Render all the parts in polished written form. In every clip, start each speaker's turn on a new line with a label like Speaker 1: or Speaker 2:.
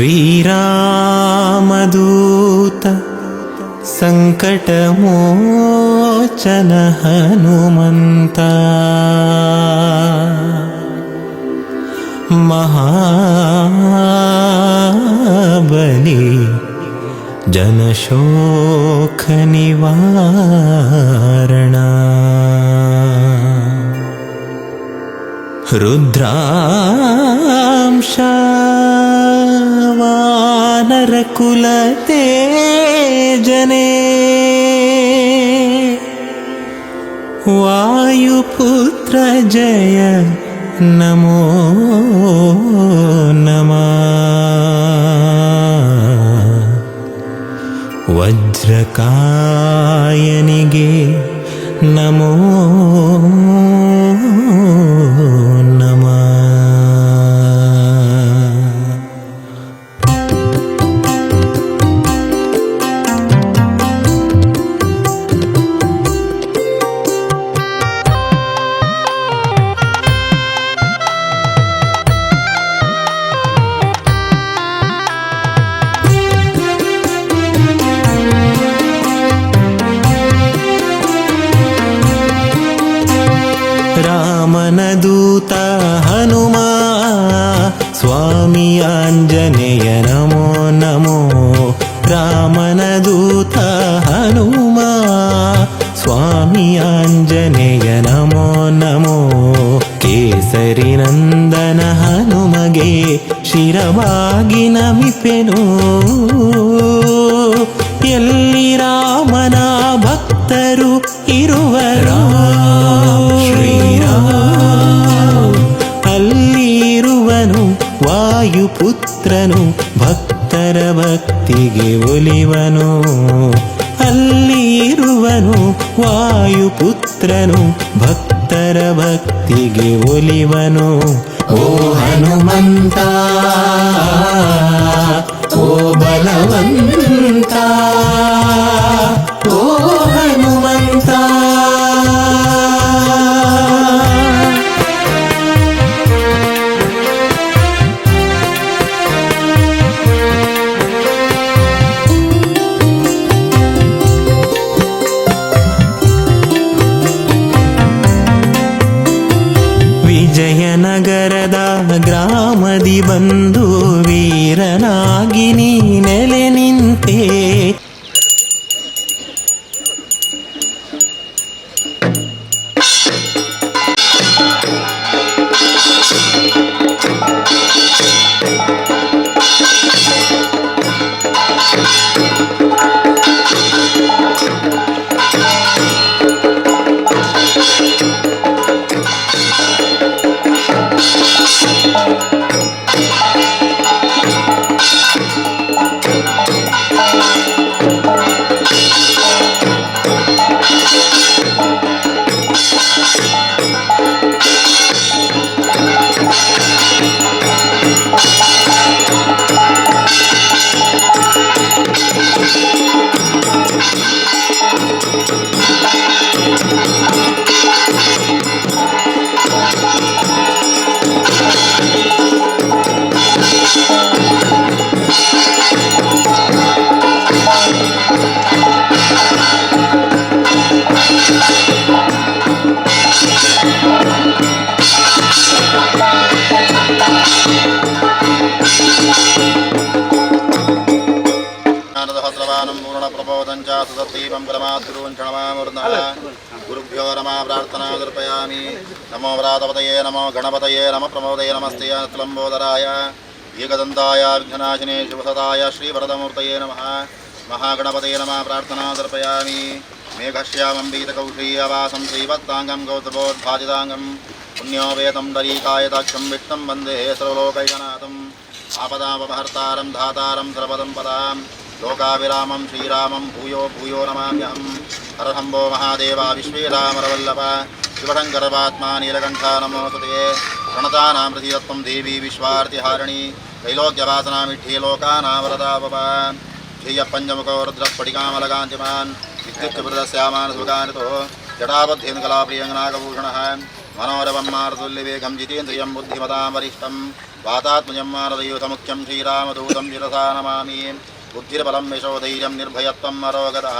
Speaker 1: ಶ್ರೀರಾಮದೂತ ಸಂಕಟಮೋಚನ ಹನುಮಂತ ಮಹಾಬಲಿ ಜನಶೋಕ ನಿವಾರಣ ರುದ್ರಾಂಶ ವಾನರಕುಲ ತೇಜನೇ ವಾಯುಪುತ್ರ ಜಯ ನಮೋ ನಮಃ ವಜ್ರಕಾಯನಿಗೆ ನಮೋ ನಮಃ. ರಾಮನ ದೂತ ಹನುಮ ಸ್ವಾಮಿ ಆಂಜನೇಯ ನಮೋ ನಮೋ. ರಾಮನ ದೂತ ಹನುಮ ಸ್ವಾಮಿ ಆಂಜನೇಯ ನಮೋ ನಮೋ. ಕೇಸರಿ ನಂದನ ಹನುಮಗೆ ಶಿರವಾಗಿ ನಮಿಪೆನು. ಎಲ್ಲಿ ರಾಮನ ಭಕ್ತರು ಇರುವರು ಅಲ್ಲಿರುವನು ವಾಯುಪುತ್ರನು ಭಕ್ತರ ಭಕ್ತಿಗೆ ಒಲಿವನು. ಅಲ್ಲಿರುವನು ವಾಯುಪುತ್ರನು ಭಕ್ತರ ಭಕ್ತಿಗೆ ಒಲಿವನು. ಓ ಹನುಮಂತ ಓ ಬಲವಂತ ಓ ಹನುಮಂತ. ವಿಜಯನಗರದ ಗ್ರಾಮದಿ ಬಂದು ವೀರನಾಗಿ ನೀ ನೆಲೆ ನಿಂತೆ. ಗುರುಭ್ಯೋ ನಮಃ ಪ್ರಾರ್ಥನಾ ಸಮರ್ಪಯಾಮಿ. ನಮೋ ವ್ರಾತಪತಯೇ ನಮೋ ಗಣಪತಯೇ ನಮ ಪ್ರಮೋದಯೇ ನಮಸ್ತೆ ಲಂಬೋದರಾಯ ಏಕದಂತಾಯ ವಿಘ್ನನಾಶಿನೇ ಶಿವಸದಾಯ ಶ್ರೀವರದಮೂರ್ತಯೇ ನಮಃ. ಮಹಾಗಣಪತಯೇ ನಮಃ ಪ್ರಾರ್ಥನಾ ಸಮರ್ಪಯಾಮಿ. ಮೇಘಶ್ಯಾಮಂಬೀತಕೌಶೀಯವಾಸಂ ಶ್ರೀವತ್ತಾಂಗಂ ಗೌತಮೋದ್ಭಾಜಿತಾಂಗಂ पुण्यो वेदं दरीकायदाक्षं विष्णुं वन्दे सर्वलोकैकनाथम् आपदापहर्तारं धातारं सर्वपदं पदां लोकाभिरामं श्रीरामं भूयो भूयो नमाम्यहम्। हरहम्बो महादेवा विश्वेरामरवल्लभ शिवशङ्करपात्मा नीलकण्ठा नमोऽस्तुते। प्रणतानां प्रतिरत्वं देवी विश्वार्तिहारिणी त्रैलोक्यवासनामिठ्ये लोकानां वरदा भव। श्रीयपञ्चमुखो रुद्रस्फटिकामलकान्तिमान् विद्युत्प्रदस्यामान् सुगानितो जटाबद्धेन्दुकलाप्रियङ्गनागभूषणः मनोरवं मारुतुल्यवेगं जितेन्द्रियं बुद्धिमतां वरिष्ठं वातात्मजं मानदयूतमुख्यं श्रीरामदूतं शिरसा नमामि बुद्धिर्बलं यशोधैर्यं निर्भयत्वं अरोगतः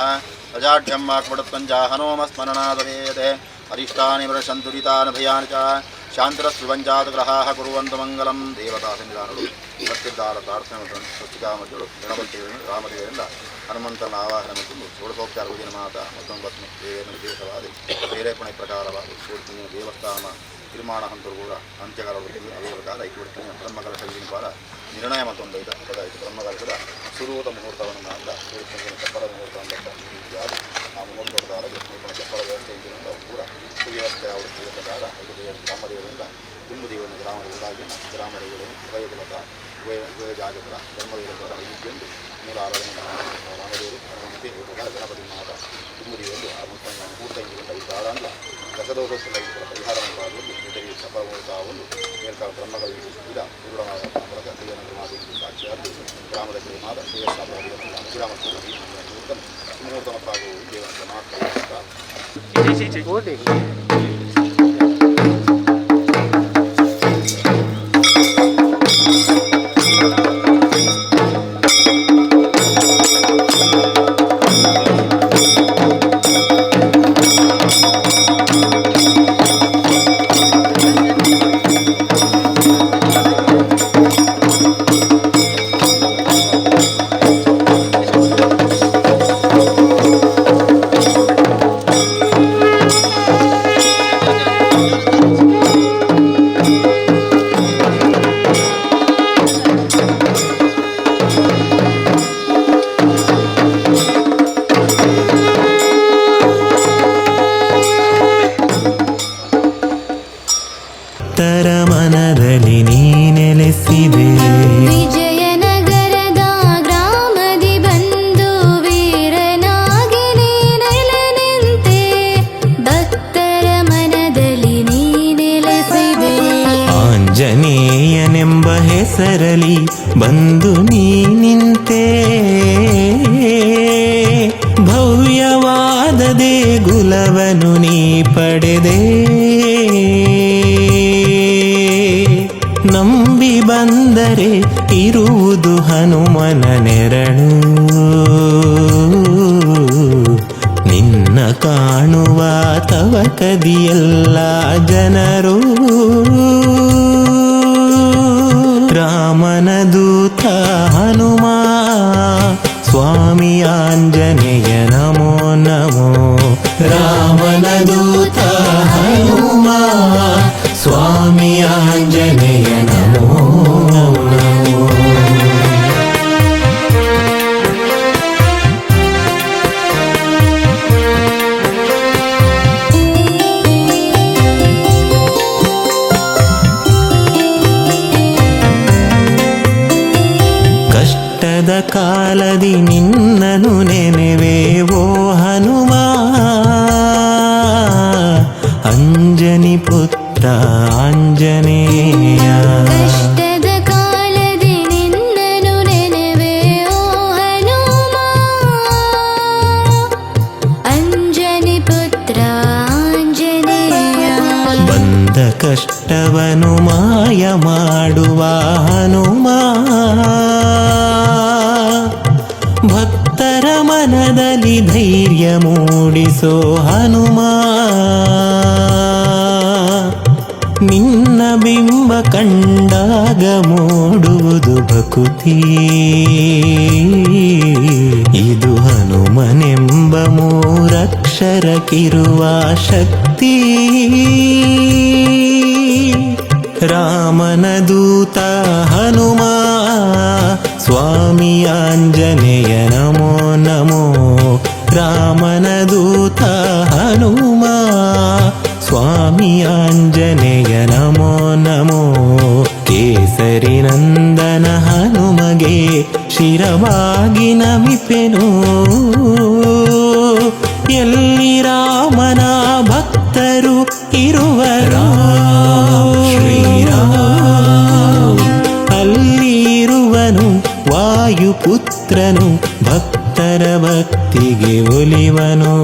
Speaker 1: अजाढ्यं वाक्पटुत्वं च हनोमस्मरणादवेत् अरिष्टानि वर्षन्तु दुरितानि भयानि च शान्तिरस्विवञ्चात् ग्रहाः कुर्वन्तु मङ्गलं देवता सन्निधानुडु सत्यदार प्रार्थನೆ ಸ್ವಸ್ತಿಕಾಮಜುಡು ಗಣಪತಿಯನ್ನು ರಾಮದೇವರಿಂದ ಹನುಮಂತನ ಆವಾಹನೆ ಮತ್ತು ಷೋಡಶೋಪಚಾರ ಪೂಜೆಯ ಮಾತ ಮತ್ತೊಂದು ಭಸ್ಮ ದೇವೇನ ವಿಶೇಷವಾದ ಪ್ರೇರೇಪಣೆ ಪ್ರಕಾರವಾಗಿ ಸೂರ್ತಿನ ದೇವಸ್ಥಾನ ನಿರ್ಮಾಣ ಹಂತರು ಕೂಡ ಅಂತ್ಯಕಾಲದಲ್ಲಿ ಅವೇಕಾದ ಐದು ಬ್ರಹ್ಮಕಲಶ ವಿಧಿಪಾದ ನಿರ್ಣಯ ಮತ್ತೊಂದು ಐದು ಪದಾಯಿತು ಬ್ರಹ್ಮಕಲಶದ ಸುರೂತ ಮುಹೂರ್ತವನ್ನು ಮಾತ್ರ ಚಪ್ಪರ ಮುಹೂರ್ತವನ್ನು ಆ ಮುಹೂರ್ತದ ಚಪ್ಪರ ವ್ಯವಸ್ಥೆ ಕೂಡ ಸುವ್ಯವಸ್ಥೆ ಅವರ ಪ್ರಕಾರ ರಾಮದೇವರಿಂದ ದುಂಬುದೇವನ ಗ್ರಾಮದವರಾಗಿ ಗ್ರಾಮದೇವರನ್ನು ಉಭಯಕುಲದ ಉಭಯಜಾಗರ ಧರ್ಮದೇವರ ವೈವಿಧ್ಯೆಂದು ಮೂಲ ಆರಾಧನೆ ರಾಮದೇವರು ಹನುಮಂತೆ ಪ್ರಕಾರ ಗಣಪತಿ ಮಾತ ದುಂಬುದೇವರು ಆ ಪೂರ್ತಿಗೊಂಡ ಈ ಪ್ರಾರಂಭ ಗತದೋಷಗಳ ಪರಿಹಾರವನ್ನು ಪಾಲ್ಗೊಂಡು ಜೊತೆಗೆ ಸಫಲವಾಗುವುದು ಮೇಲ್ಕಾಲ ಬ್ರಹ್ಮಗಳ ಇಲ್ಲ ಪೂರ್ಣವಾದ ಮೂಲಕ ದೇವನ ಮಾತು ಸಾಕ್ಷಿಯಾಗಿ ಗ್ರಾಮದ ಮಾದ ದೇವಸ್ಥಾನ ಗ್ರಾಮ ಮುಹೂರ್ತನಕ್ಕಾಗುವ ದೇವನ ಮಾತ್ರ
Speaker 2: ಮನದಲ್ಲಿ ನೀ ನೆಲೆಸಿದೆ.
Speaker 3: ವಿಜಯನಗರದ ಗ್ರಾಮದಿ ಬಂದು ವೀರನಾಗಿ ನೆಲೆ ನಿಂತೆ ಭಕ್ತರ ಮನದಲ್ಲಿ ನೀ ನೆಲೆಸಿದೆ.
Speaker 2: ಆಂಜನೇಯನೆಂಬ ಹೆಸರಲಿ ಬಂದು ನೀ ನಿಂತೆ ಭವ್ಯವಾದ ದೇಗುಲವನು ನೀ ಪಡೆದೆ. ನಂಬಿ ಬಂದರೆ ಇರುವುದು ಹನುಮನ ನೆರಳು. ನಿನ್ನ ಕಾಣುವ ತವಕದಿಯೆಲ್ಲ ಜನರು. ರಾಮನ ದೂತ ಹನುಮ ಸ್ವಾಮಿ ಆಂಜನೇಯ ನಮೋ ನಮೋ. ರಾಮನ ದೂತ ಹನುಮ ಸ್ವಾಮಿ ಆಂಜನೇಯ ನಮೋ ನಮೋ. ಕಷ್ಟದ ಕಾಲದಿ ನಿನ್ನನು ನೆನೆವೆವೋ ಹನುಮ. ಅಂಜನಿ ಪುತ್ರ ಆಂಜನೇಯ.
Speaker 3: ಕಷ್ಟದ ಕಾಲದಿ ನಿನ್ನನು ನೆನೆವೆ ಓ ಹನುಮ. ಅಂಜನಿ ಪುತ್ರ ಆಂಜನೇಯ.
Speaker 2: ಬಂದ ಕಷ್ಟವನು ಮಾಯ ಮಾಡುವ ಹನುಮ. ಭಕ್ತರ ಮನದಲ್ಲಿ ಧೈರ್ಯ ಮೂಡಿಸೋ ಹನುಮ. ನಿನ್ನ ಬಿಂಬ ಕಂಡಾಗ ಮೂಡುವುದು ಭಕುತಿ. ಇದು ಹನುಮನೆಂಬ ಮೂರಕ್ಷರಕ್ಕಿರುವ ಶಕ್ತಿ. ರಾಮನ ದೂತ ಹನುಮ ಸ್ವಾಮಿ ಆಂಜನೇಯ ನಮೋ ನಮೋ. ರಾಮನ ದೂತ ಹನುಮ ಸ್ವಾಮಿ ಆಂಜನೇಯ ನಮೋ ನಮೋ. ಕೇಸರಿ ನಂದನ ಹನುಮಗೆ ಶಿರವಾಗಿ ನಮಿಪೆನು. ಎಲ್ಲಿ ರಾಮನ ಭಕ್ತರು ಇರುವರು ಶ್ರೀರಾಮ್. ಅಲ್ಲಿರುವನು ವಾಯುಪುತ್ರನು ಭಕ್ತರ ಭಕ್ತಿಗೆ ಒಲಿವನು.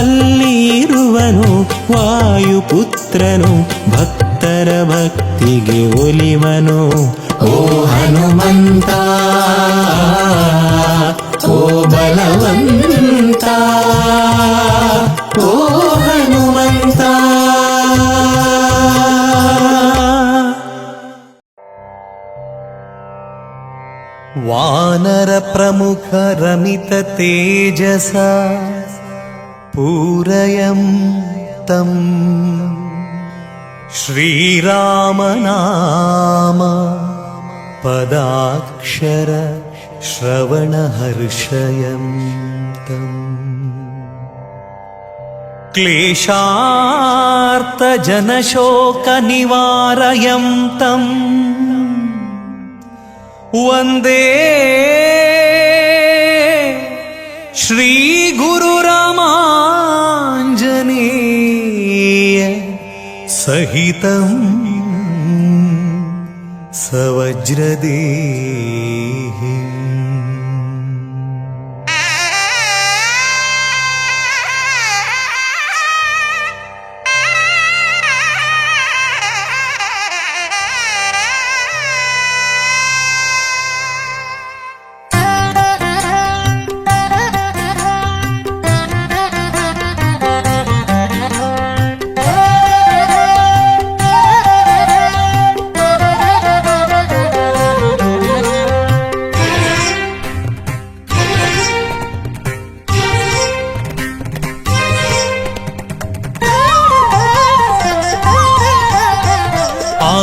Speaker 2: ಅಲ್ಲಿರುವನು ವಾಯುಪುತ್ರನು ಭಕ್ತರ ಭಕ್ತರ ಭಕ್ತಿಗೆ ಒಲಿವನು. ಓ ಹನುಮಂತ, ಓ ಬಲವಂತ, ಓ ಹನುಮಂತ. ವಾನರ ಪ್ರಮುಖ ರಮಿತ ತೇಜಸ ಪೂರಯಂ ತಂ ಶ್ರೀರಾಮನಾಮ ಪದಾಕ್ಷರ ಶ್ರವಣ ಹರ್ಷಯಂ ತಂ ಕ್ಲೇಶಾರ್ಥ ಜನಶೋಕ ನಿವಾರಯಂ ತಂ ವಂದೇ ಶ್ರೀ ಗುರುರಾಮಾಂಜನೇಯ ಸಹಿತಂ ಸವಜ್ರದೇಹಿ.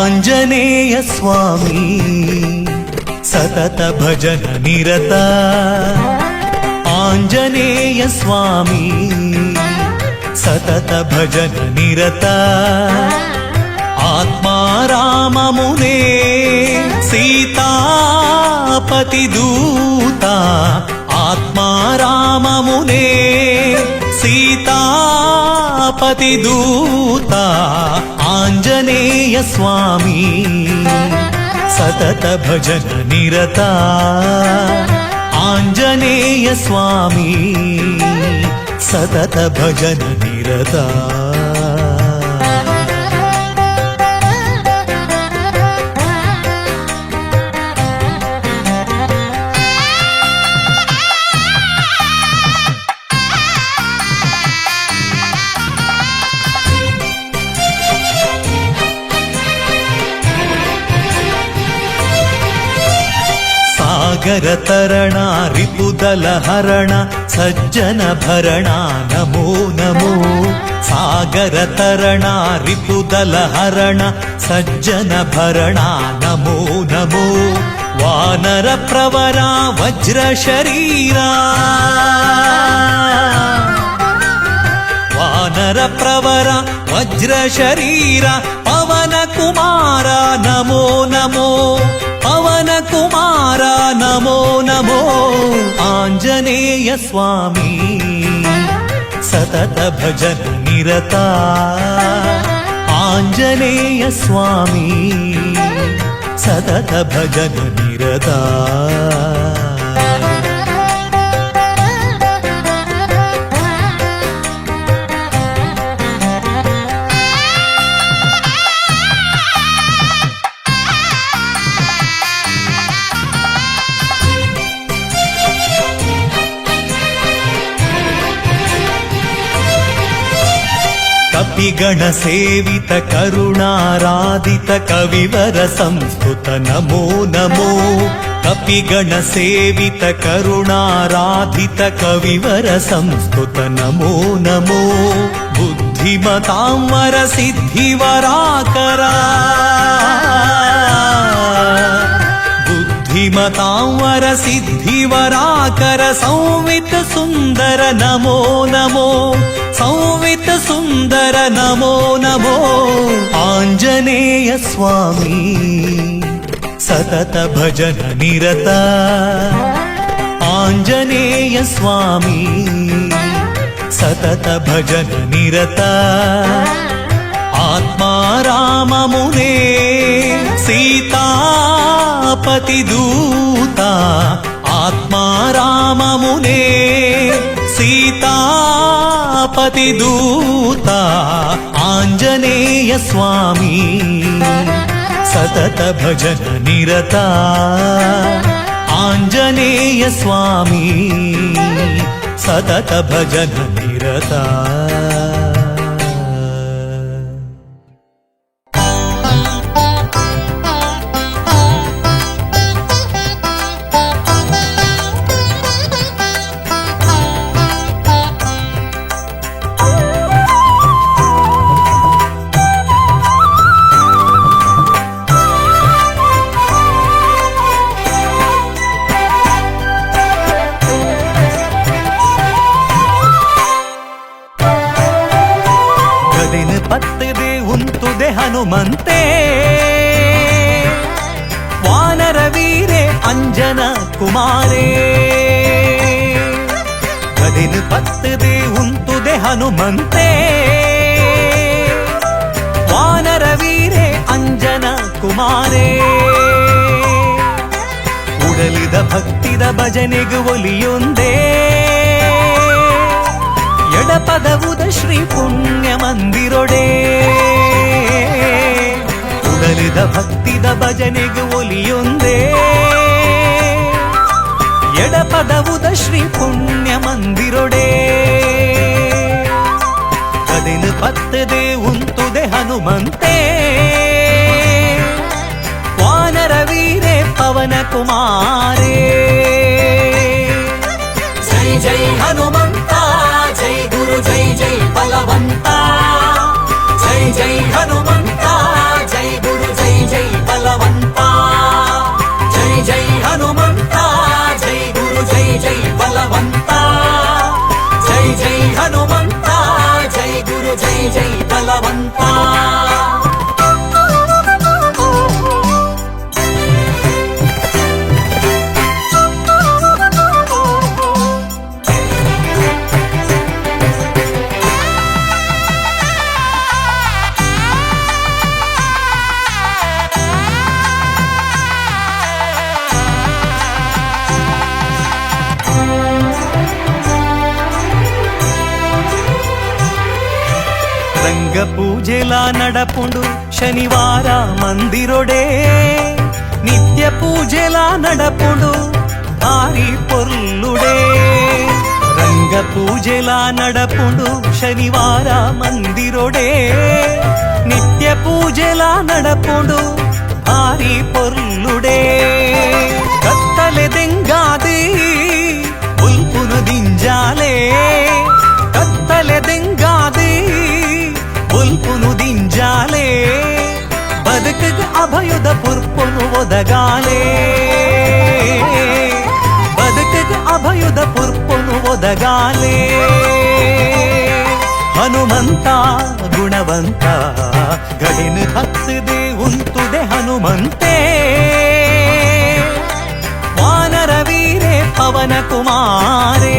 Speaker 2: ಆಂಜನೇಯ ಸ್ವಾಮಿ ಸತತ ಭಜನ ನಿರತ. ಆಂಜನೇಯ ಸ್ವಾಮಿ ಸತತ ಭಜನ ನಿರತ. ಆತ್ಮಾರಾಮ ಮುನೇ ಸೀತಾಪತಿ ದೂತ. ಆತ್ಮಾರಾಮ ಮುನೇ ಸೀತಾಪತಿ ದೂತ. ಆಂಜನೇಯ ಸ್ವಾಮಿ ಸತತ ಭಜನ ನಿರತ. ಆಂಜನೇಯ ಸ್ವಾಮಿ ಸತತ ಭಜನ ನಿರತ. ಸಾಗರ ತರಣ ರಿಪುದಲ ಹರಣ ಸಜ್ಜನ ಭರಣ ನಮೋ ನಮೋ. ಸಾಗರ ತರಣ ರಿಪುದಲ ಹರಣ ಸಜ್ಜನ ಭರಣ ನಮೋ ನಮೋ. ವಾನರ ಪ್ರವರ ವಜ್ರ ಶರೀರ. ವಾನರ ಪ್ರವರ ವಜ್ರ ಶರೀರ. ಪವನ ಕುಮಾರ ನಮೋ ನಮೋ. ಪವನ ಕುಮಾರ ನಮೋ ನಮೋ. ಆಂಜನೇಯ ಸ್ವಾಮಿ ಸತತ ಭಜನ ನಿರತ. ಆಂಜನೇಯ ಸ್ವಾಮಿ ಸತತ ಭಜನ ನಿರತ. ಕಪಿಗಣ ಸೇವಿತ ಕರುಣಾರಾಧಿತ ಕವಿವರ ಸಂಸ್ಕೃತ ನಮೋ ನಮೋ. ಕಪಿಗಣ ಸೇವಿತ ಕರುಣಾರಾಧಿತ ಕವಿವರ ಸಂಸ್ಕೃತ ನಮೋ ನಮೋ. ಬುದ್ಧಿಮತಾಂವರ ಸಿದ್ಧಿವರಾಕರ. ಬುದ್ಧಿಮತಾಂವರ ಸಿದ್ಧಿವರಾಕರ ಸಂವಿತ ಸುಂದರ ನಮೋ ನಮೋ. ಸಂವಿತ ಸುಂದರ ನಮೋ ನಮೋ. ಆಂಜನೇಯ ಸ್ವಾಮಿ ಸತತ ಭಜನ ನಿರತ. ಆಂಜನೇಯ ಸ್ವಾಮಿ ಸತತ ಭಜನ ನಿರತ. ಆತ್ಮಾರಾಮ ಮುನೇ ಸೀತಾಪತಿ ದೂತ. ಆತ್ಮಾರಾಮ ಮುನೇ ಸೀತಾಪತಿ ದೂತ. ಆಂಜನೇಯ ಆಂಜನೇಯ ಸ್ವಾಮಿ ಸತತ ಭಜನ ನಿರತ ಆಂಜನೇಯ ಸ್ವಾಮಿ ಸತತ ಭಜನ ನಿರತ ಪತ್ತದೆ ಉಂತುದೆ ಹನುಮಂತೆ ವಾನರ ವೀರೆ ಅಂಜನ ಕುಮಾರೇ ಗದಿನ ಪತ್ತದೆ ಉಂತುದೆ ಹನುಮಂತೆ ವಾನರ ವೀರೆ ಅಂಜನ ಕುಮಾರೇ ಉಡಲಿದ ಭಕ್ತಿದ ಭಜನೆಗೆ ಒಲಿಯೊಂದೇ ಎಡಪದವುದ ಶ್ರೀ ಪುಣ್ಯ ಮಂದಿರೊಡೆ ಉಡಲಿದ ಭಕ್ತಿದ ಭಜನೆಗೆ ಒಲಿಯೊಂದೇ ಎಡಪದವುದ ಶ್ರೀ ಪುಣ್ಯ ಮಂದಿರೊಡೆ ಕದಿನ ಪತ್ತದೆ ಉಂತುದೆ ಹನುಮಂತೆ ವಾನರ ವೀರೆ ಪವನ ಕುಮಾರೇ ಜೈ ಜೈ ಹನುಮಂತ ಜೈ ಗುರು ಜೈ ಜೈ ಬಲವಂತ ಜೈ ಜೈ ಹನುಮಂತ ಜೈ ಗುರು ಜೈ ಜೈ ಬಲವಂತ ಜೈ ಜೈ ಹನುಮಂತ ಜೈ ಗುರು ಜೈ ಜೈ ಬಲವಂತ ಜೈ ಜೈ ಹನುಮಂತ ಜೈ ಗುರು ಜೈ ಜೈ ಬಲವಂತ రంగ పూజలా నడపుండు శనివార మందిరొడే నిత్య పూజలా నడపుండు భారీ పొర్లుడే రంగ పూజలా నడపుండు శనివార మందిరొడే నిత్య పూజలా నడపుండు భారీ పొర్లుడే కత్తలెదెంగాది ఉల్పును దింజాలే కత్తలెదెంగాది ಉಲ್ಪುನು ದಿಂಜಾಲೆ ಬದುಕಗ ಅಭಯದ ಪುರ್ಪುನು ಒದಗಾಲೆ ಬದುಕಗ ಅಭಯದ ಪುರ್ಪುನು ಒದಗಾಲೆ ಹನುಮಂತ ಗುಣವಂತ ಗಡಿನ ಹತ್ತದೆ ಉಂತುದೆ ಹನುಮಂತೆ ವಾನರ ವೀರೆ ಪವನ ಕುಮಾರೇ